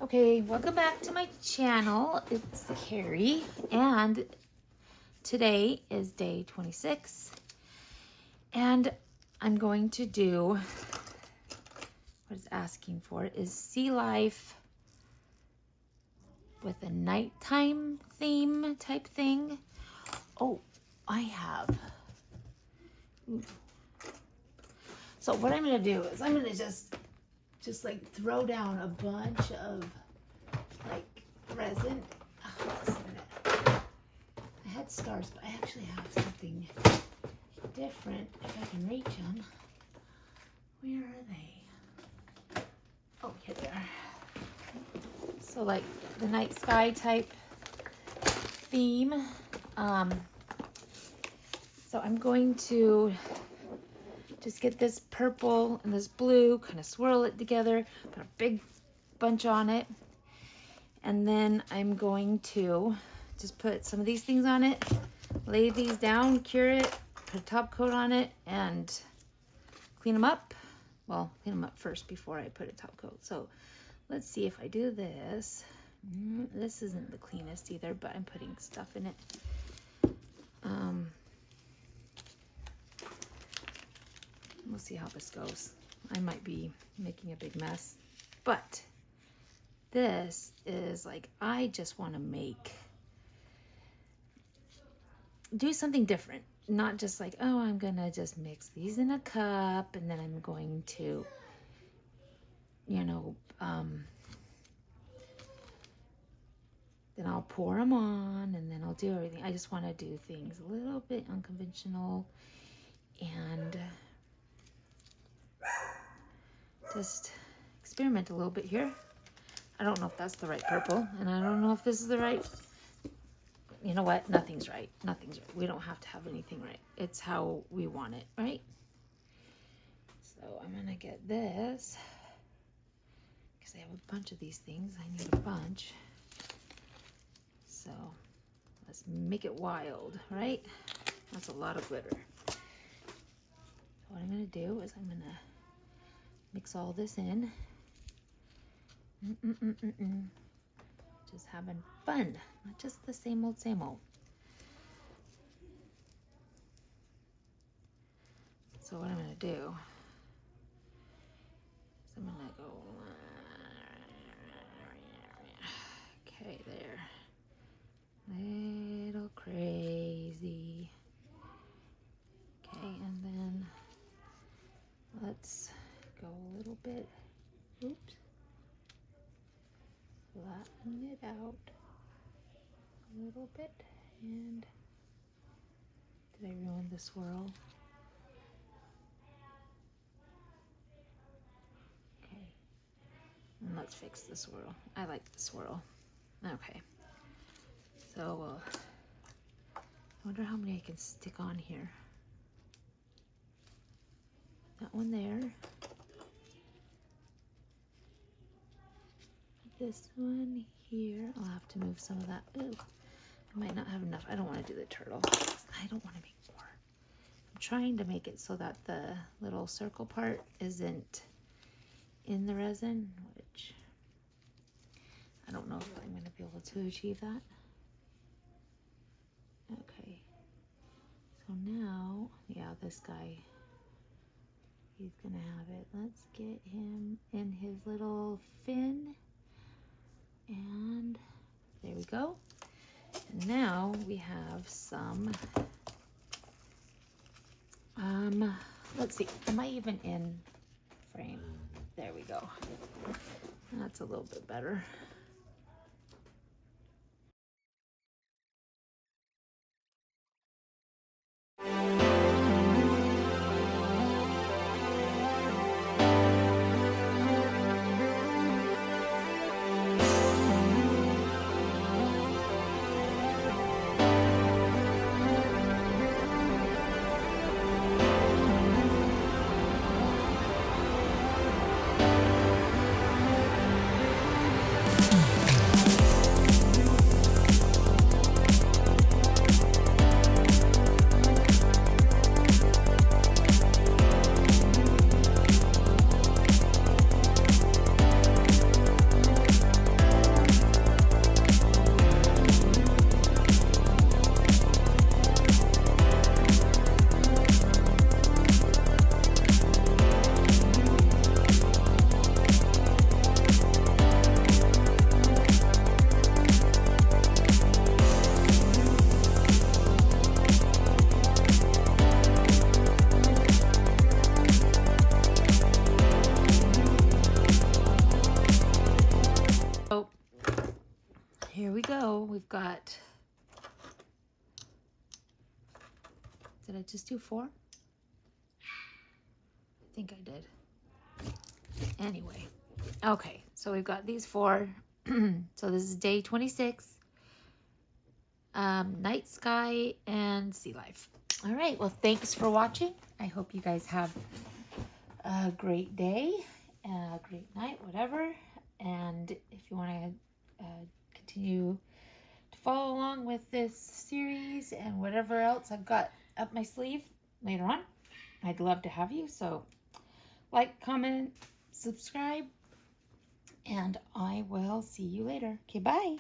Okay, welcome back to my channel. It's Carrie, and today is day 26, and I'm going to do what it's asking for is Sealife with a nighttime theme type thing. Oh, I have. Ooh. So what I'm gonna do is I'm gonna just like throw down a bunch of like resin. Oh, just a minute. I had stars, but I actually have something different if I can reach them. Where are they? Oh, here they are. So like the night sky type theme. So I'm going to just get this purple and this blue, kind of swirl it together, put a big bunch on it. And then I'm going to just put some of these things on it, lay these down, cure it, put a top coat on it, and clean them up. Well, clean them up first before I put a top coat. So let's see if I do this. This isn't the cleanest either, but I'm putting stuff in it. We'll see how this goes. I might be making a big mess, but this is like, I just want to do something different. Not just like, oh, I'm gonna just mix these in a cup and then I'm going to, you know, then I'll pour them on and then I'll do everything. I just want to do things a little bit unconventional and just experiment a little bit here. I don't know if that's the right purple, and I don't know if this is the right, you know what, nothing's right. Nothing's right. We don't have to have anything right. It's how we want it, right? So I'm gonna get this, because I have a bunch of these things. I need a bunch. So let's make it wild, right? That's a lot of glitter. So what I'm gonna do is I'm gonna mix all this in. Just having fun, not just the same old, same old. So what I'm gonna do is I'm gonna go, okay, there. Little crazy. Okay, and then let's go a little bit, oops, flatten it out a little bit. And did I ruin the swirl? Okay, and let's fix the swirl. I like the swirl. Okay, so I wonder how many I can stick on here. That one there. This one here. I'll have to move some of that. Ooh, I might not have enough. I don't want to do the turtle. I don't want to make more. I'm trying to make it so that the little circle part isn't in the resin, which I don't know if I'm going to be able to achieve that. Okay. So now, yeah, this guy, he's going to have it. Let's get him in his little fin. And there we go. And now we have some, let's see, am I even in frame? There we go. That's a little bit better. So here we go. We've got, did I just do 4? I think I did. Anyway, okay, so we've got these 4. So this is day 26. Night sky and sea life. All right, well, thanks for watching. I hope you guys have a great day, a great night, whatever. And if you want to continue to follow along with this series and whatever else I've got up my sleeve later on, I'd love to have you. So like, comment, subscribe, and I will see you later. Okay, bye.